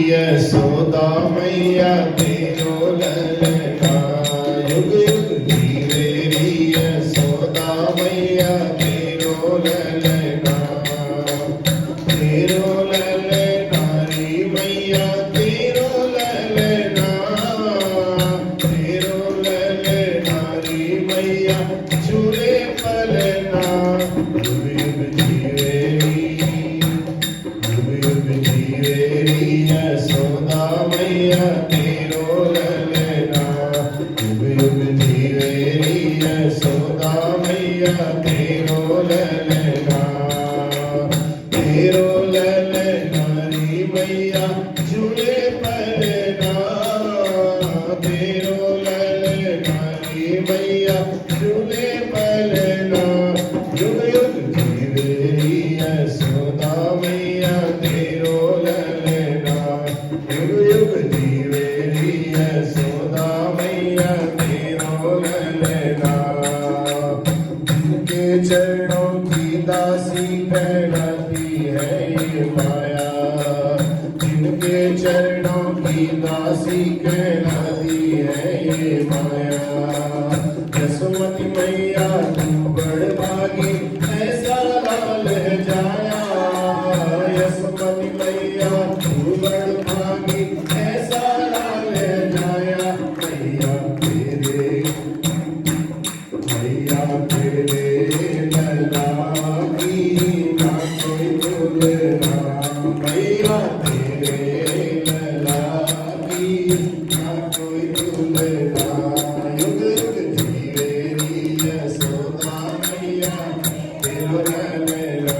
यशोदा मैया तेरो ललना युग युग जीवे री यशोदा मैया तेरो ललना री मैया तेरो ललना री मैया झूले पलना युग युग जीवे री यशोदा मैया तेरो ललना युग युग जीवे री यशोदा मैया तेरो ललना री मैया झूले पलना तेरो ललना री मैया झूले पलना युग युग जीवे री यशोदा मैया तेरो ललना युग युग जीवे री यशोदा मैया तेरो ललना जिनके चरणों की दासी कहलाती है ये माया जिनके चरणों की दासी कहलाती है ये माया यशोमती मैया तू बड़ भागी ऐसा लाल है जाया यशोमती मैया तू बड़ भागी ऐसा लाल है जाया मैया तेरे लला की ना कोई तुलना मैया तेरे लला की ना कोई तुलना युग युग जीवे री यशोदा मैया तेरो ललना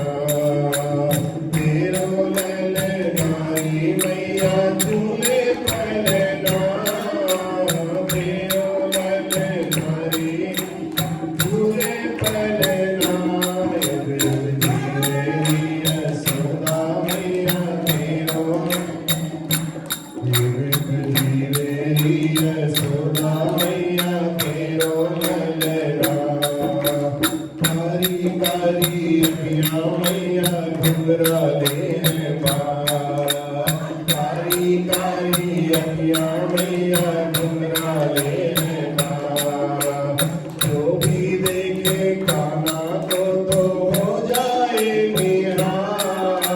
री मैया झूले पलना तेरो ललना री झूले पलना युग युग जीवे री यशोदा मैया तेरो युग युग जीवे री यशोदा मैया तेरो ललना कारी कारी अखियाँ मैया घुंघराले हैं कारी कारी अखियाँ मैया घुंघराले हैं जो भी देखे काना को तो हो जाए निहाल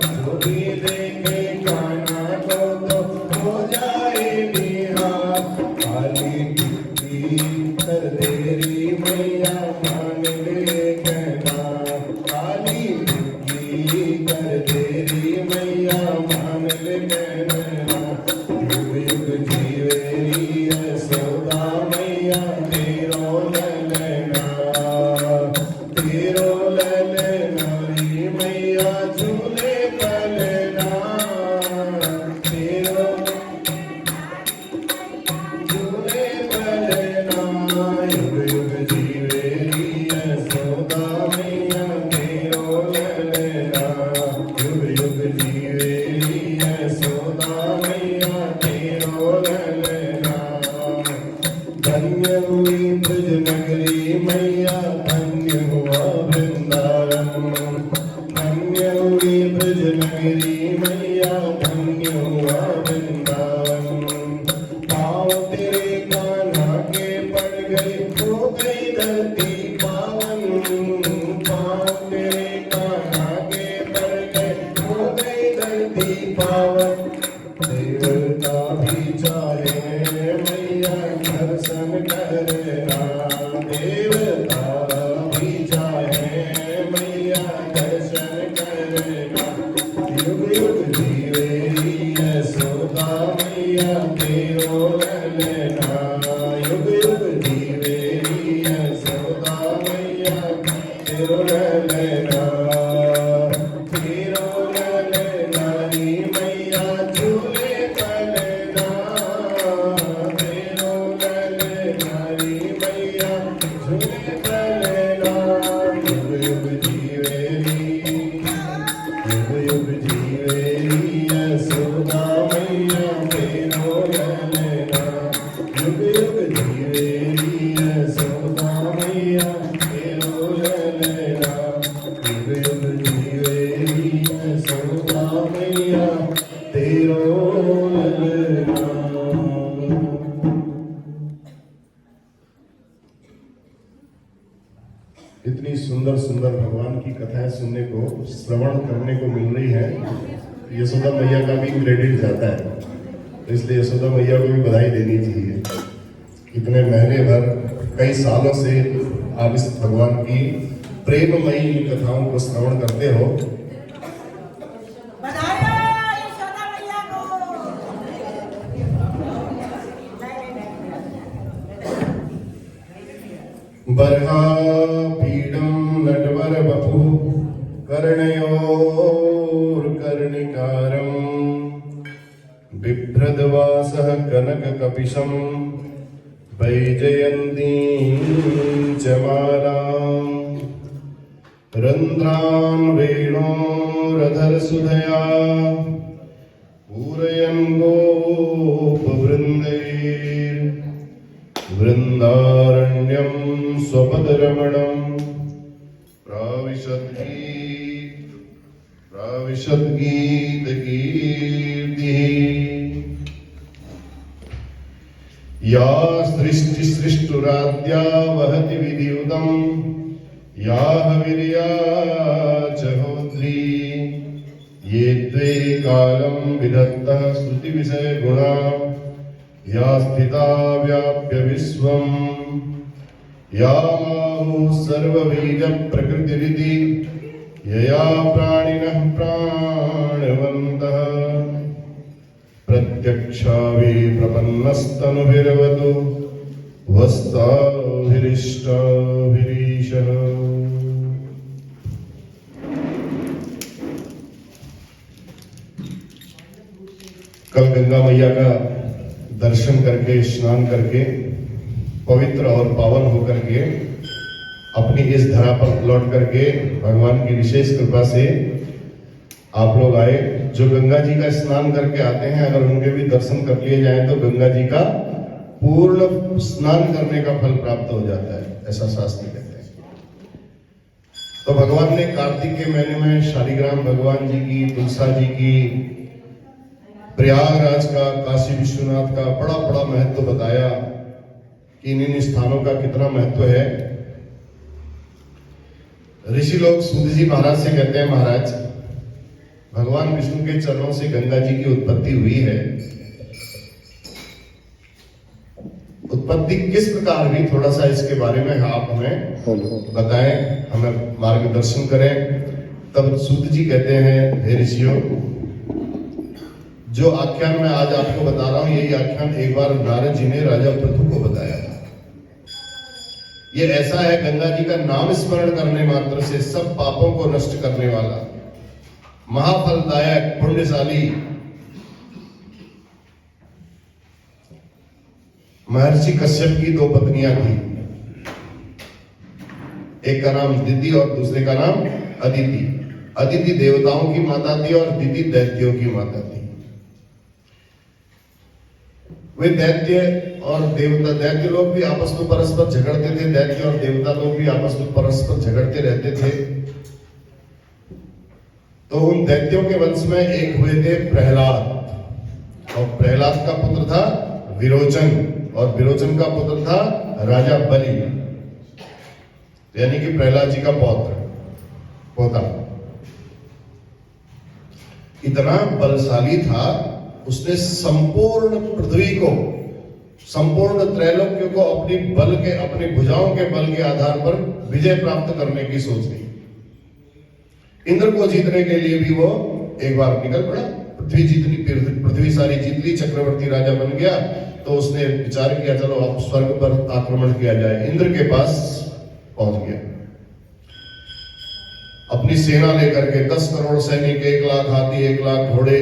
जो भी देखे काना को तो हो जाए निहाल काली टिक्की कर देरी मैया मान ले कहना काली टिक्की कर देरी मैया मान ले कहना युग युग जीवे री यशोदा मैया तेरो ललना री मैया झूले पलना तेरो झूले पलना युग युग जीवे री यशोदा मैया तेरो ललना युग युग जीवे री यशोदा मैया तेरो ललना धन्य हुई ब्रज नगरी मैया धन्य हुआ वृंदावन धन्य हुई ब्रज नगरी मैया धन्य हुआ वृंदावन पाँव तेरे कान्हा के पड़ गए हो गई धरती पावन पाँव तेरे कान्हा के पड़ गए हो गई धरती पावन देवता भी चाहे मैया दर्शन करना देवता भी चाहे मैया दर्शन करना युग युग जीवे री यशोदा मैया तेरो ललना युग युग जीवे री यशोदा मैया तेरो ललना री मैया झूले पलना तेरो ललना री मैया झूले पलना युग युग जीवे री यशोदा मैया तेरो ललना। इतनी सुंदर सुंदर भगवान की कथाएं सुनने को, श्रवण करने को मिल रही है। यशोदा मैया का भी क्रेडिट जाता है, तो इसलिए यशोदा मैया को भी बधाई देनी चाहिए। इतने महीने भर, कई सालों से आप इस भगवान की प्रेममयी कथाओं को श्रवण करते हो। बर्हा पीडम नटवर बपु कर्णयोर कर्णिकारम बिभ्रदवासः कनक कपिशम वैजयन्ती च मालाम् रन्ध्रान् वेणोरधर सुधया पूरयन् गोपवृन्दैर् वृन्दारण्यं स्वपदरमणं प्राविशद्गीतकीर्तिः। या सृष्टिसृष्टुराद्या वहति विधियुतं या हविर्या च होत्री ये द्वे कालं विदत्तः श्रुतिविषयगुणा या स्थिता व्याप्य विश्वम् या माहुः सर्वबीजप्रकृतिरिति यया प्राणिनः प्राणवन्तः प्रत्यक्षावि प्रपन्नस्तनुभिर्वतु वस्ताभिरिष्टाभिरीशः। कल गंगा मैया का दर्शन करके, स्नान करके, पवित्र और पावन होकर के अपनी इस धरा पर लौट करके भगवान की विशेष कृपा से आप लोग आए। जो गंगा जी का स्नान करके आते हैं, अगर उनके भी दर्शन कर लिए जाए तो गंगा जी का पूर्ण स्नान करने का फल प्राप्त हो जाता है, ऐसा शास्त्र कहते हैं। तो भगवान ने कार्तिक के महीने में शालिग्राम भगवान जी की, तुलसा जी की, प्रयागराज का, काशी विश्वनाथ का बड़ा बड़ा महत्व बताया कि इन स्थानों का कितना महत्व है। ऋषि लोग सूत जी महाराज से कहते हैं, महाराज भगवान विष्णु के चरणों से गंगा जी की उत्पत्ति हुई है। उत्पत्ति किस प्रकार हुई, थोड़ा सा इसके बारे में आप हमें बताएं, हमें मार्गदर्शन करें। तब सूत जी कहते हैं, हे ऋषियों, जो आख्यान मैं आज आपको बता रहा हूं, यही आख्यान एक बार नारद जी ने राजा पृथु को बताया था। ये ऐसा है, गंगा जी का नाम स्मरण करने मात्र से सब पापों को नष्ट करने वाला, महाफलदायक, पुण्यशाली महर्षि कश्यप की दो पत्नियां थी। एक का नाम दिति और दूसरे का नाम अदिति। अदिति देवताओं की माता थी और दिति दैत्यों की माता थी। वे दैत्य और देवता, दैत्य लोग भी आपस में परस्पर झगड़ते थे, दैत्य और देवता लोग भी आपस में परस्पर झगड़ते रहते थे। तो उन दैत्यों के वंश में एक हुए थे प्रहलाद, और प्रहलाद का पुत्र था विरोचन, और विरोचन का पुत्र था राजा बलि, यानी कि प्रहलाद जी का पोता। इतना बलशाली था, उसने संपूर्ण पृथ्वी को, संपूर्ण त्रैलोक्य को अपनी बल के, अपनी भुजाओं के बल के आधार पर विजय प्राप्त करने की सोच ली। इंद्र को जीतने के लिए भी वो एक बार निकल पड़ा, पृथ्वी सारी जीत ली, चक्रवर्ती राजा बन गया। तो उसने विचार किया, चलो अब स्वर्ग पर आक्रमण किया जाए। इंद्र के पास पहुंच गया अपनी सेना लेकर के, 10 करोड़ सैनिक, 1 लाख हाथी, 1 लाख घोड़े,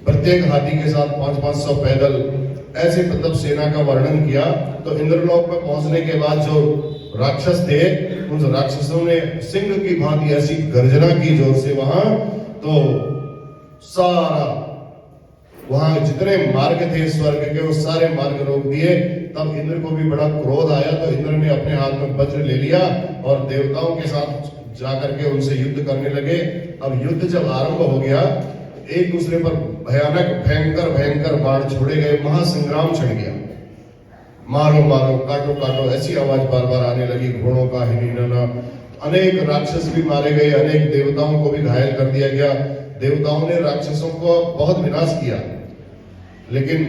प्रत्येक हाथी के साथ 500-500 पैदल, ऐसे मतलब सेना का वर्णन किया। तो इंद्रलोक में पहुंचने के बाद जो राक्षस थे, उन राक्षसों ने सिंह की भांति ऐसी गर्जना की जोर से वहां, तो सारा वहां जितने मार्ग थे स्वर्ग के, वो सारे मार्ग रोक दिए। तब इंद्र को भी बड़ा क्रोध आया, तो इंद्र ने अपने हाथ में वज्र ले लिया और देवताओं के साथ जाकर के उनसे युद्ध करने लगे। अब युद्ध जब आरंभ हो गया, एक दूसरे पर भयानक भयंकर भयंकर बाण छोड़े गए, महासंग्राम छिड़ गया। मारो मारो, काटो काटो, ऐसी आवाज बार बार आने लगी, घोड़ों का हिनना। अनेक राक्षस भी मारे गए, अनेक देवताओं को भी घायल कर दिया गया। देवताओं ने राक्षसों को बहुत विनाश किया, लेकिन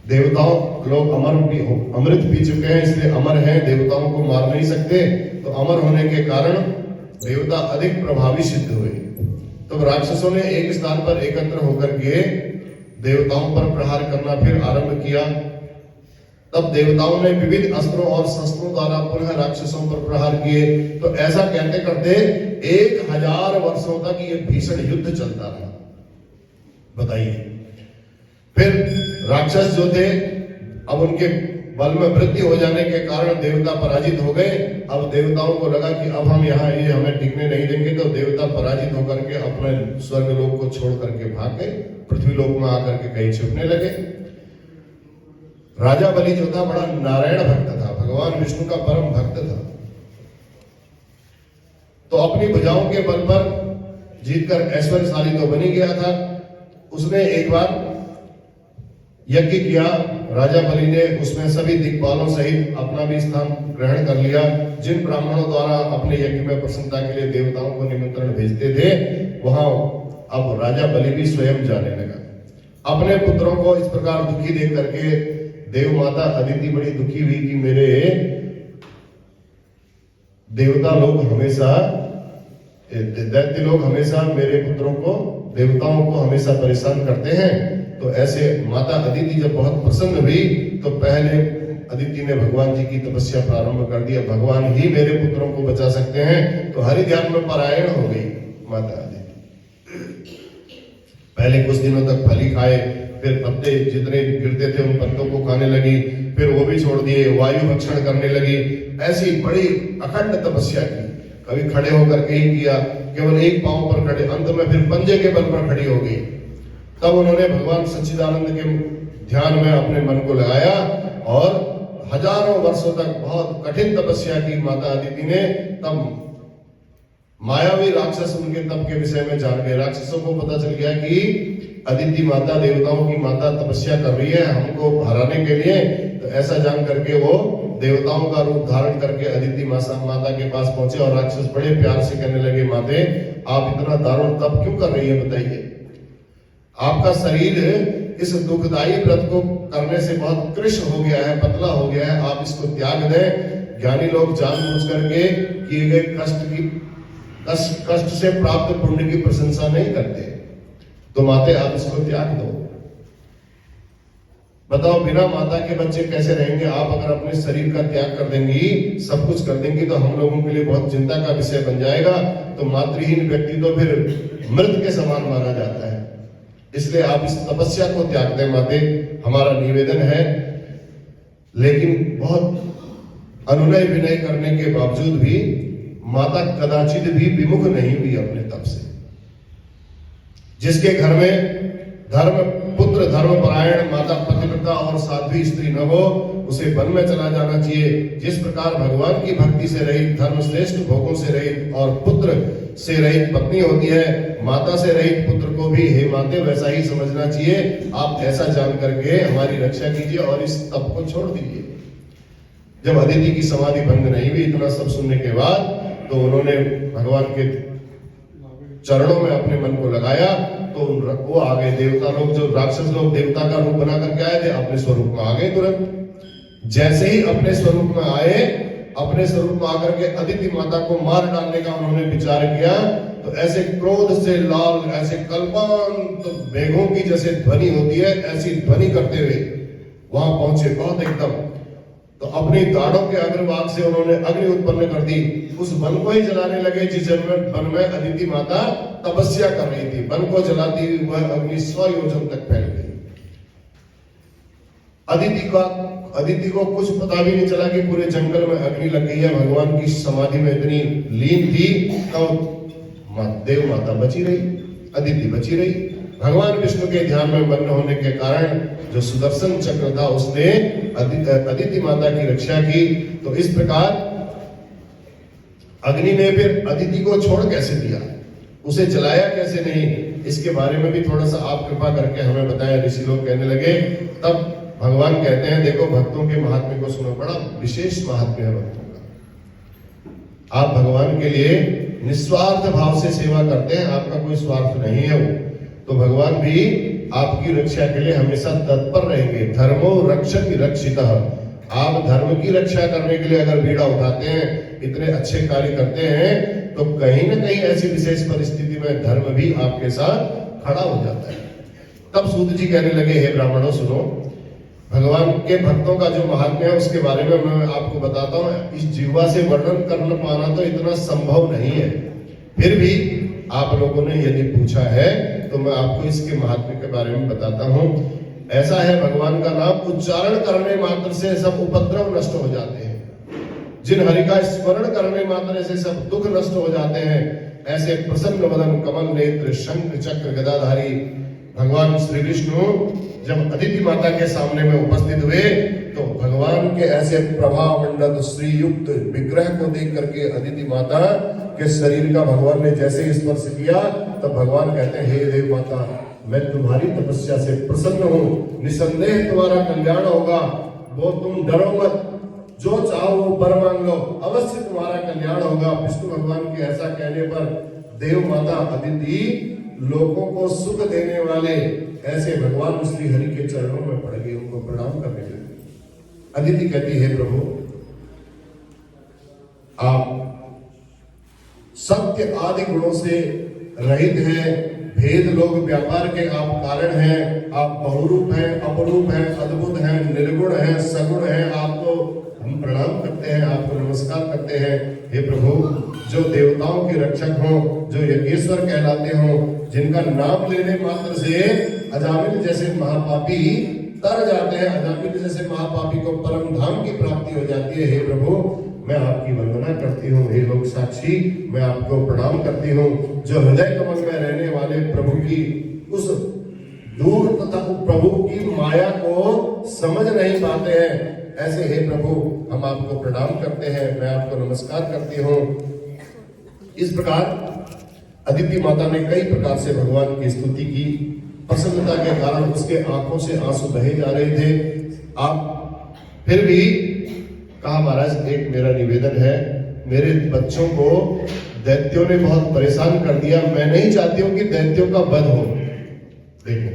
देवताओं लोग अमृत पी चुके हैं, इसलिए अमर हैं, देवताओं को मार नहीं सकते। तो अमर होने के कारण देवता अधिक प्रभावी सिद्ध हुए। तो राक्षसों ने एक स्थान पर एकत्र होकर के देवताओं पर प्रहार करना फिर आरंभ किया। तब देवताओं ने विविध अस्त्रों और शस्त्रों द्वारा पुनः राक्षसों पर प्रहार किए। तो ऐसा कहते करते 1000 वर्षों तक ये भीषण युद्ध चलता रहा। बताइए, फिर राक्षस जो थे, अब उनके बल में वृद्धि हो जाने के कारण देवता पराजित हो गए। अब देवताओं को लगा कि अब हम यहाँ ये हमें टिकने नहीं देंगे, तो देवता पराजित होकर के अपने स्वर्ग लोक को छोड़ करके भाग गए, पृथ्वी लोक में आकर के कहीं छिपने लगे। राजा बलि जो था बड़ा नारायण भक्त था, भगवान विष्णु का परम भक्त था। तो अपनी भुजाओं के बल पर जीतकर ऐश्वर्यशाली तो बनी गया था। उसने एक बार यज्ञ किया, राजा बलि ने उसमें सभी दिक्पालों सहित अपना भी स्थान ग्रहण कर लिया। जिन ब्राह्मणों द्वारा अपने यज्ञ में प्रसन्नता के लिए देवताओं को निमंत्रण भेजते थे, वहां अब राजा बलि भी स्वयं जाने लगा। अपने पुत्रों को इस प्रकार दुखी देख करके देव माता अदिति बड़ी दुखी हुई कि मेरे देवता लोग हमेशा, दैत्य लोग हमेशा मेरे पुत्रों को, देवताओं को हमेशा परेशान करते हैं। तो ऐसे माता अदिति जब बहुत प्रसन्न हुई, तो पहले अदिति ने भगवान जी की तपस्या प्रारंभ कर दिया। भगवान ही मेरे पुत्रों को बचा सकते हैं। तो हरि ध्यान में परायण हो गई माता अदिति। पहले कुछ दिनों तक फली खाए, फिर पत्ते जितने गिरते थे उन पत्तों को खाने लगी, फिर वो भी छोड़ दिए, वायु भक्षण करने लगी। ऐसी बड़ी अखंड तपस्या की, कभी खड़े होकर के ही किया, केवल एक पांव पर खड़े, अंत में फिर पंजे के बल पर खड़ी हो गई। तब उन्होंने भगवान सच्चिदानंद के ध्यान में अपने मन को लगाया और हजारों वर्षों तक बहुत कठिन तपस्या की माता अदिति ने। तब मायावी राक्षस उनके तप के विषय में जान गए। राक्षसों को पता चल गया कि अदिति माता, देवताओं की माता तपस्या कर रही है हमको हराने के लिए। तो ऐसा जान करके वो देवताओं का रूप धारण करके अदिति माता के पास पहुंचे और राक्षस बड़े प्यार से कहने लगे, माते आप इतना दारुण तप क्यों कर रही है, बताइए। आपका शरीर इस दुखदाई व्रत को करने से बहुत कृष्ण हो गया है, पतला हो गया है, आप इसको त्याग दें। ज्ञानी लोग जानबूझ करके किए गए कष्ट से प्राप्त पुण्य की प्रशंसा नहीं करते। तो माते आप इसको त्याग दो। बताओ, बिना माता के बच्चे कैसे रहेंगे? आप अगर अपने शरीर का त्याग कर देंगी, सब कुछ कर देंगी, तो हम लोगों के लिए बहुत चिंता का विषय बन जाएगा। तो मातृहीन व्यक्ति तो फिर मृत के समान माना जाता है। इसलिए आप इस तपस्या को त्याग दें माते, हमारा निवेदन है। लेकिन बहुत अनुनय विनय करने के बावजूद भी माता कदाचित भी विमुख नहीं हुई अपने तप से। जिसके घर में पुत्र धर्मपरायण माता पतिव्रता और साध्वी स्त्री न हो, उसे वन में चला जाना चाहिए। जिस प्रकार भगवान की भक्ति से रहित, धर्मश्रेष्ठ भोगों से रहित और पुत्र से रहित पत्नी होती है, माता से रहित पुत्र को भी हे माते वैसा ही समझना चाहिए। आप ऐसा जान करके हमारी रक्षा कीजिए और इस तप को छोड़ दीजिए। जब अदिति की समाधि भंग नहीं हुई, इतना सब सुनने के बाद, तो उन्होंने भगवान के चरणों में अपने मन को लगाया। तो वो आ गए देवता लोग, जो राक्षस लोग देवता का रूप बना करके आए थे, अपने स्वरूप में आ गए तुरंत। जैसे ही अपने स्वरूप में आए, अपने स्वरूप में आकर के अदिति माता को मार डालने का उन्होंने विचार किया। तो ऐसे क्रोध से लाल, ऐसे कल्पांत मेघों की जैसे ध्वनि होती है, ऐसी ध्वनि करते हुए वहां पहुंचे बहुत एकदम। तो अपनी दाढ़ों के अग्रभाग से उन्होंने अग्नि उत्पन्न कर दी, उस वन को ही जलाने लगे जिस वन में अदिति माता तपस्या कर रही थी। वन को जलाती हुई वह अग्नि 100 योजन तक फैल गई। अदिति को कुछ पता भी नहीं चला कि पूरे जंगल में अग्नि लग गई है। भगवान की समाधि में इतनी लीन थी, तो देव माता बची रही, अदिति बची रही। भगवान विष्णु के ध्यान में मग्न होने के कारण जो सुदर्शन चक्र था, उसने अदिति माता की रक्षा की। तो इस प्रकार अग्नि ने फिर अदिति को छोड़ कैसे दिया, उसे जलाया कैसे नहीं, इसके बारे में भी थोड़ा सा आप कृपा करके हमें बताएं। ऋषि लोग कहने लगे। तब भगवान कहते हैं, देखो भक्तों के महात्म्य को सुनो, बड़ा विशेष महात्म्य है भक्तों का। आप भगवान के लिए निस्वार्थ भाव से सेवा करते हैं, आपका कोई स्वार्थ नहीं है वो, तो भगवान भी आपकी रक्षा के लिए हमेशा तत्पर रहेंगे। धर्मो रक्षक रक्षितः। आप धर्म की रक्षा करने के लिए अगर बीड़ा उठाते हैं, इतने अच्छे कार्य करते हैं, तो कहीं ना कहीं ऐसी विशेष परिस्थिति में धर्म भी आपके साथ खड़ा हो जाता है। तब सूत जी कहने लगे, हे ब्राह्मणों सुनो, भगवान के भक्तों का जो महात्म्य है उसके बारे में मैं आपको बताता हूँ। इस जीवा से वर्णन कर पाना तो इतना संभव नहीं है, फिर भी आप लोगों ने यदि पूछा है तो मैं आपको इसके महात्म्य के बारे में बताता हूँ। ऐसा है, भगवान का नाम उच्चारण करने मात्र से सब उपद्रव नष्ट हो जाते हैं। जिन हरि का स्मरण करने मात्र से सब दुख नष्ट हो जाते हैं, ऐसे प्रसन्न वदन कमल नेत्र शंख चक्र गदाधारी भगवान श्री विष्णु जब अदिति माता के सामने में उपस्थित हुए, तो भगवान के ऐसे प्रभा मंडल श्री युक्त विग्रह को देख करके अदिति माता के शरीर का भगवान ने जैसे स्पर्श किया, तब भगवान कहते हैं, हे देव माता, मैं तुम्हारी तपस्या से प्रसन्न हूँ, निसंदेह तुम्हारा कल्याण होगा, वो तुम डरो मत, जो चाहो वो वर मांग लो, अवश्य तुम्हारा कल्याण होगा। विष्णु भगवान के ऐसा कहने पर देव माता अदिति लोगों को सुख देने वाले ऐसे भगवान श्री हरि के चरणों में पड़ गए, उनको प्रणाम करने लगे। अदिति कहती है, प्रभु आप सत्य आदि गुणों से रहित हैं, भेद लोग व्यापार के आप कारण हैं, आप बहुरूप हैं, अपरूप हैं, अद्भुत हैं, निर्गुण हैं, सगुण हैं, आपको हम प्रणाम करते हैं, आपको नमस्कार करते हैं। हे प्रभु, जो देवताओं के रक्षक हों, जो यज्ञेश्वर कहलाते हों, जिनका नाम लेने मात्र से अजामिल जैसे महापापी तर जाते हैं, अजामिल जैसे महापापी को परम धाम की प्राप्ति हो जाती है। हे प्रभु, मैं आपकी वंदना करती हूँ। हे लोक साक्षी, मैं आपको प्रणाम करती हूँ। जो हृदय कमल में रहने वाले प्रभु की उस दूर तथा प्रभु की माया को समझ नहीं पाते हैं, ऐसे हे प्रभु हम आपको प्रणाम करते हैं, मैं आपको नमस्कार करती हूँ। इस प्रकार अदिति माता ने कई प्रकार से भगवान की स्तुति की। प्रसन्नता के कारण उसके आंखों से आंसू बहे जा रहे थे। आप फिर भी कहा, महाराज एक मेरा निवेदन है, मेरे बच्चों को दैत्यों ने बहुत परेशान कर दिया, मैं नहीं चाहती हूँ कि दैत्यों का वध हो। देखो,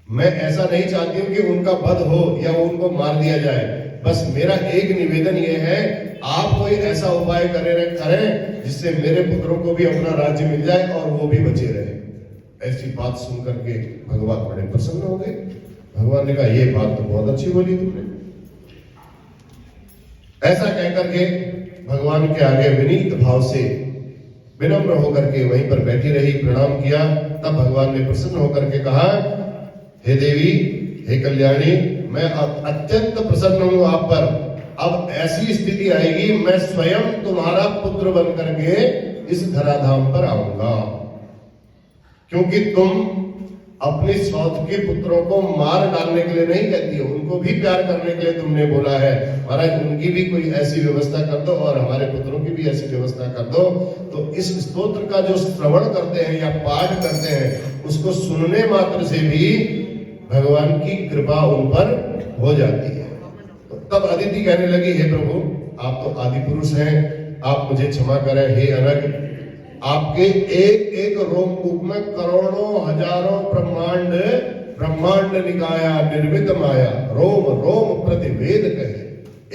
मैं ऐसा नहीं चाहती हूँ कि उनका वध हो या उनको मार दिया जाए। बस मेरा एक निवेदन ये है, आप कोई ऐसा उपाय करें जिससे मेरे पुत्रों को भी अपना राज्य मिल जाए और वो भी बचे रहे। ऐसी बात सुन करके भगवान बड़े प्रसन्न हो गए। भगवान ने कहा, ये बात तो बहुत अच्छी बोली तुमने। ऐसा कहकर के भगवान के आगे विनीत भाव से विनम्र होकर के वहीं पर बैठी रही, प्रणाम किया। तब भगवान ने प्रसन्न होकर के कहा, हे देवी, हे कल्याणी, मैं अत्यंत प्रसन्न हूं आप पर। अब ऐसी स्थिति आएगी, मैं स्वयं तुम्हारा पुत्र बन करके इस धराधाम पर आऊंगा, क्योंकि तुम अपने स्वार्थ के पुत्रों को मार डालने के लिए नहीं कहती हो, उनको भी प्यार करने के लिए तुमने बोला है। महाराज, उनकी भी कोई ऐसी व्यवस्था कर दो और हमारे पुत्रों की भी ऐसी व्यवस्था कर दो। तो इस स्तोत्र का जो श्रवण करते हैं या पाठ करते हैं, उसको सुनने मात्र से भी भगवान की कृपा उन पर हो जाती है। तो तब अदिति कहने लगी, हे प्रभु, आप तो आदि पुरुष हैं, आप मुझे क्षमा करें। हे अनग, आपके एक एक रोमकूप में करोड़ों हजारों ब्रह्मांड निकाया निर्मित माया, रोम रोम प्रतिवेद कहे।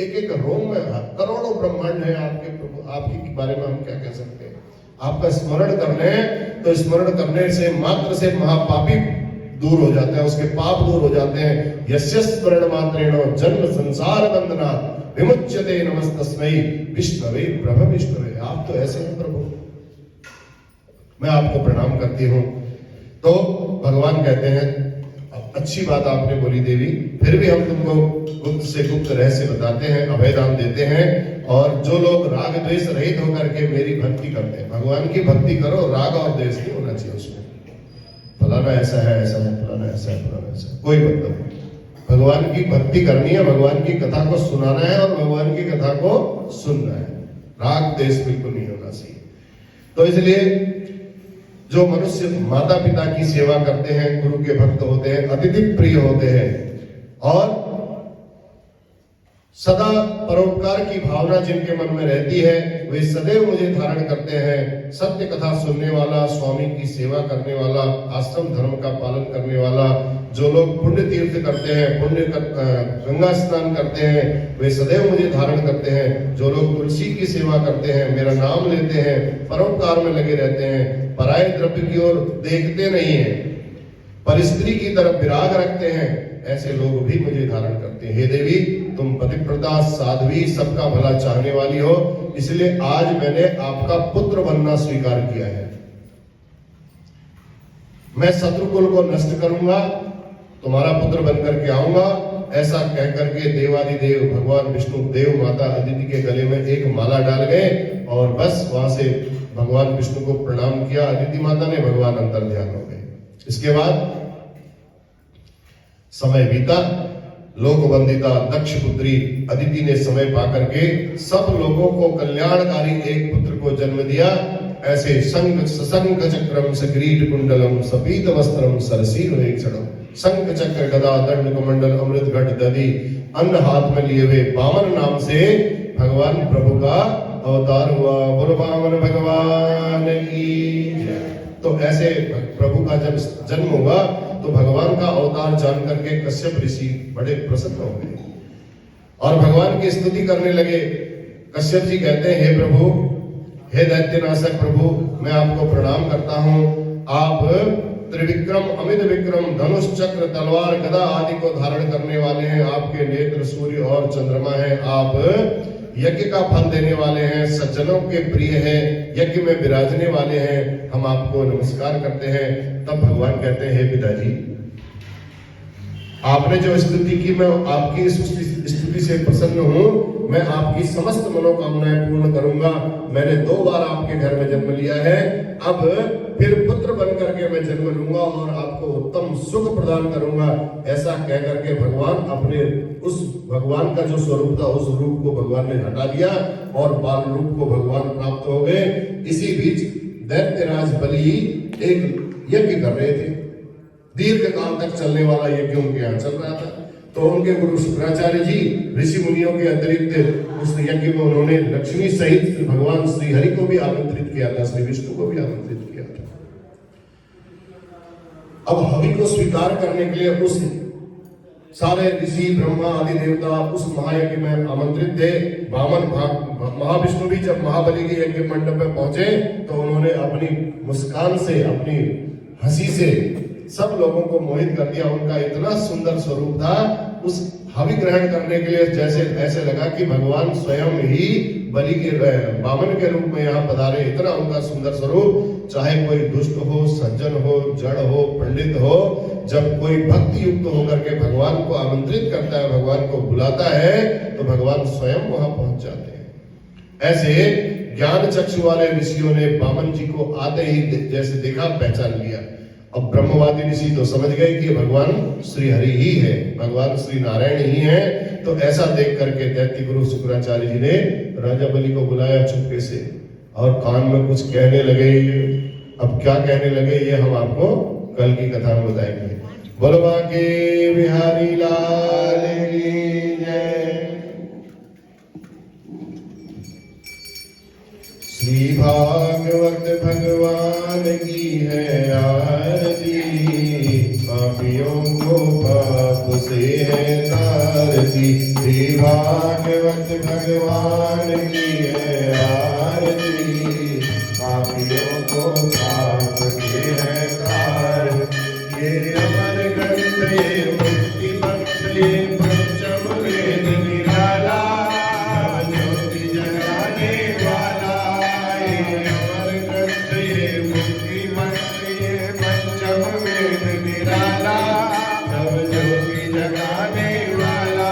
एक एक रोम में करोड़ों ब्रह्मांड है आपके प्रभु। आपके बारे में हम क्या कह सकते हैं? आपका स्मरण कर लें तो स्मरण करने से मात्र से महापापी दूर हो जाते हैं, उसके पाप दूर हो जाते हैं। यस्य स्मरण मात्रेण जन्म संसार बंधना विमुच्यते नमस्तस्मै विष्णवे प्रभ विष्णवे। आप तो ऐसे हैं प्रभु, मैं आपको प्रणाम करती हूँ। तो भगवान कहते हैं, अच्छी बात आपने बोली देवी, फिर भी हम तुमको गुप्त से गुप्त रहस्य बताते हैं, अभयदान देते हैं। और जो लोग राग द्वेष रहित होकर के मेरी भक्ति करते हैं, भगवान की भक्ति करो, राग और द्वेष नहीं होना चाहिए उसमें। फलाना ऐसा है, ऐसा है, फलाना ऐसा है, फलाना ऐसा है, कोई मतलब नहीं। भगवान की भक्ति करनी है, भगवान की कथा को सुनाना है और भगवान की कथा को सुनना है। राग द्वेष बिल्कुल नहीं होना चाहिए। तो इसलिए जो मनुष्य माता पिता की सेवा करते हैं, गुरु के भक्त होते हैं, अतिथि प्रिय होते हैं और सदा परोपकार की भावना जिनके मन में रहती है, वे सदैव मुझे धारण करते हैं। सत्य कथा सुनने वाला, स्वामी की सेवा करने वाला, आश्रम धर्म का पालन करने वाला, जो लोग पुण्य तीर्थ करते हैं, गंगा स्नान करते हैं, वे सदैव मुझे धारण करते हैं। जो लोग तुलसी की सेवा करते हैं, मेरा नाम लेते हैं, परोपकार में लगे रहते हैं, पराये द्रव्य की ओर देखते नहीं है, पर स्त्री की तरफ विराग रखते हैं, ऐसे लोग भी मुझे धारण करते हैं। हे देवी, तुम पतिव्रता, साध्वी, सबका भला चाहने वाली हो, इसलिए आज मैंने आपका पुत्र बनना स्वीकार किया है। मैं शत्रुकुल को नष्ट करूंगा, तुम्हारा पुत्र बनकर के आऊंगा। ऐसा कहकर के देवादिदेव भगवान विष्णु देव माता अदिति के गले में एक माला डाल गए और बस वहां से भगवान विष्णु को प्रणाम किया। अदिति माता ने, भगवान अंतर ध्यान हो गए। इसके बाद समय बीता। लोक वंदिता दक्ष पुत्री अदिति ने समय पाकर के सब लोगों को कल्याणकारी एक पुत्र को जन्म दिया। ऐसे शंख चक्रम सग्रीड कुंडलम सपीत वस्त्रम सरसीर क्षणम, शंख चक्र गदा दंड कमंडल अमृत घट दधी अन्न हाथ में लिए हुए वामन नाम से भगवान प्रभु का अवतार हुआ। बोलो वामन भगवान की। तो ऐसे प्रभु का जब जन्म हुआ तो भगवान का अवतार जान करके कश्यप ऋषि बड़े प्रसन्न हो गए और भगवान की स्तुति करने लगे। कश्यप जी कहते हैं, हे प्रभु, हे दैत्यनाशक प्रभु, मैं आपको प्रणाम करता हूं। आप त्रिविक्रम, अमित विक्रम, धनुष, चक्र, तलवार, गदा आदि को धारण करने वाले हैं। आपके नेत्र सूर्य और चंद्रमा हैं। आप यज्ञ का फल देने वाले हैं, सज्जनों के प्रिय हैं, यज्ञ में विराजने वाले हैं। हम आपको नमस्कार करते हैं। तब भगवान कहते हैं, हे पिताजी, आपने जो स्तुति की, मैं आपकी इस स्तुति से प्रसन्न हूं। मैं आपकी समस्त मनोकामनाएं पूर्ण करूंगा। मैंने 2 बार आपके घर में जन्म लिया है, अब फिर पुत्र बन करके मैं जन्म लूंगा और आपको उत्तम सुख प्रदान करूंगा। ऐसा कह करके भगवान अपने उस भगवान का जो स्वरूप था, उस रूप को भगवान ने हटा दिया और बाल रूप को भगवान प्राप्त हो गए। इसी बीच दैत्यराज बलि एक यज्ञ कर रहे थे। दीर्घ काल तक चलने वाला यज्ञ उनके यहाँ चल रहा था। तो उनके गुरु शुक्राचार्य जी ऋषि मुनियों के अतिरिक्त उस यज्ञ में उन्होंने लक्ष्मी सहित भगवान श्री हरि को भी आमंत्रित किया था, श्री विष्णु को भी आमंत्रित किया था। अब हवि को स्वीकार करने के लिए उस सारे ऋषि, ब्रह्मा आदि देवता उस महायज्ञ में आमंत्रित थे। वामन महाविष्णु भी जब महाबली के यज्ञ मंडप में पहुंचे तो उन्होंने अपनी मुस्कान से, अपनी हंसी से सब लोगों को मोहित कर दिया। उनका इतना सुंदर स्वरूप था, उस हवि ग्रहण करने के लिए जैसे ऐसे लगा कि भगवान स्वयं ही बलि के वामन के रूप में यहाँ पधारे। इतना उनका सुंदर स्वरूप, चाहे कोई दुष्ट हो, सज्जन हो, जड़ हो, पंडित हो, जब कोई भक्ति युक्त होकर के भगवान को आमंत्रित करता है, भगवान को बुलाता है, तो भगवान स्वयं वहां पहुंच जाते हैं। ऐसे ज्ञान चक्षु वाले ऋषियों ने वामन जी को आते ही जैसे देखा, पहचान लिया। अब ब्रह्मवादी ऋषि तो समझ गए कि भगवान श्री हरि ही है, भगवान श्री नारायण ही है। तो ऐसा देख करके दैत्य गुरु शुक्राचार्य जी ने राजा बलि को बुलाया चुपके से और कान में कुछ कहने लगे। अब क्या कहने लगे ये हम आपको कल की कथा में बताएंगे। बोलो बांके बिहारी लाल की जय। श्री भागवत भगवान की है आरती, पापियों को पाप से है तारती। श्री भागवत भगवान की है आरती, पापियों को पाप से है तारती। ये अमर ग्रंथ, ये मुक्ति बख्श, ये पंचम वेद निराला, ज्योति जगाने वाला। ये अमर ग्रंथ, ये मुक्ति बख्श, ये पंचम वेद निराला, सब ज्योति जगाने वाला।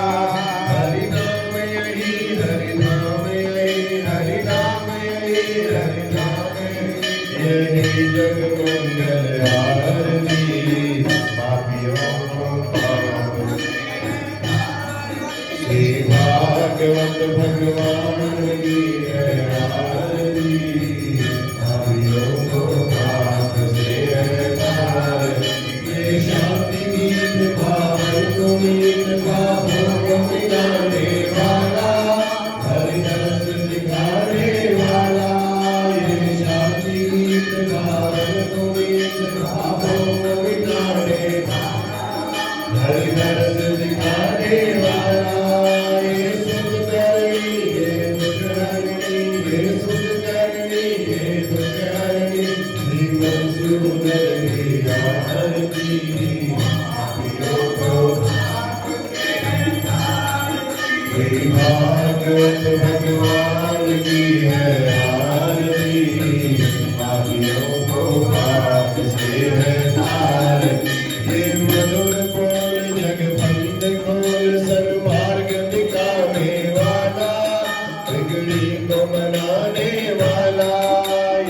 हरि नाम यही, हरि नाम यही, हरि नाम यही, हरि नाम यही जग मंगल आरती, पापियों को पाप। श्री भागवत भगवान की है आरती, पापियों को पाप हरि दर्द दिखाने वाला, ये सुख करनी ये दुख हरनी, ये सुख करनी ये दुख हरनी, जीवन सुंदरी आरती। श्री भागवत भगवान की है आरती, पापियों को पाप से है तारती। ये मधुर बोल जगबंद खोल, सन्मार्ग दिखाने वाला, बिगड़ी को मनाने वाला।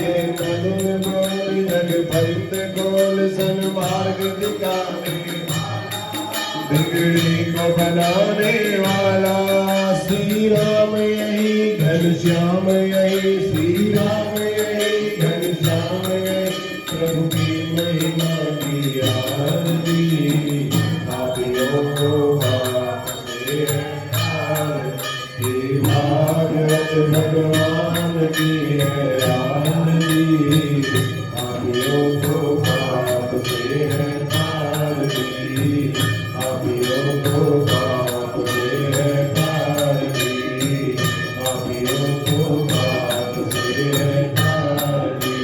ये मधुर बोल जगबंद खोल, सन्मार्ग दिखाने वाला, बिगड़ी को बनाने वाला। श्री राम यही घनश्याम यही, श्री राम यही घनश्याम यही, प्रभु की महिमा की आरती। पापियों को पाप से आरती, भागवत भगवान की है आरती। पापियों को पाप से है आरती, पापियों को पाप से है आरती, पापियों को पाप से है आरती।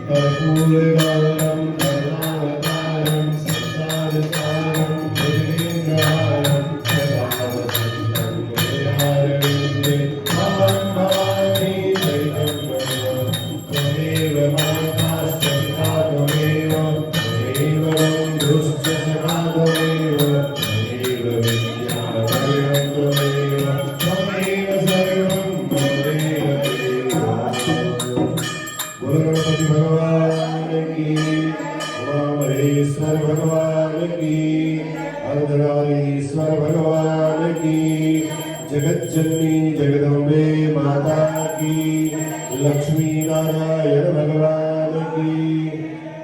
कर्पूरगौरम करुणावतारम, संसारसारम, भुजगेन्द्रहारं, सदा वसन्तं हृदयारविन्दे। अहं भवानी चैतन्यं, त्वमेव माताश्च पिता त्वमेव, त्वमेव बन्धुश्च सखा त्वमेव, त्वमेव विद्या वरदं त्वमेव, त्वमेव सर्वं त्वमेव देव। बोलो गणपति भगवान की, उमामहेश्वर भगवान की, अर्धनारीश्वर भगवान की, जगज्जननी जगदम्बे माता की, लक्ष्मी नारायण भगवान की,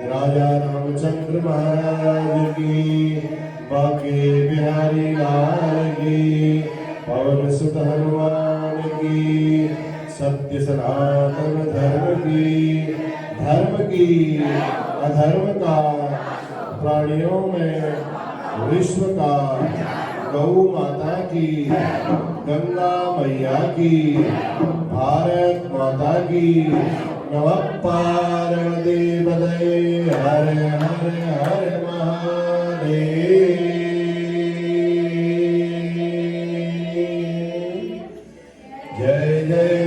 राजा रामचंद्र महाराज की, बाके बिहारी लाल की, पवन सुत हनुमान की, सत्य सनातन धर्म की अधर्म का, प्राणियों में विश्व का, गौ माता की, गंगा मैया की, भारत माता की। नमः पार्वतीपतये, हर हर हर महादेव। जय जय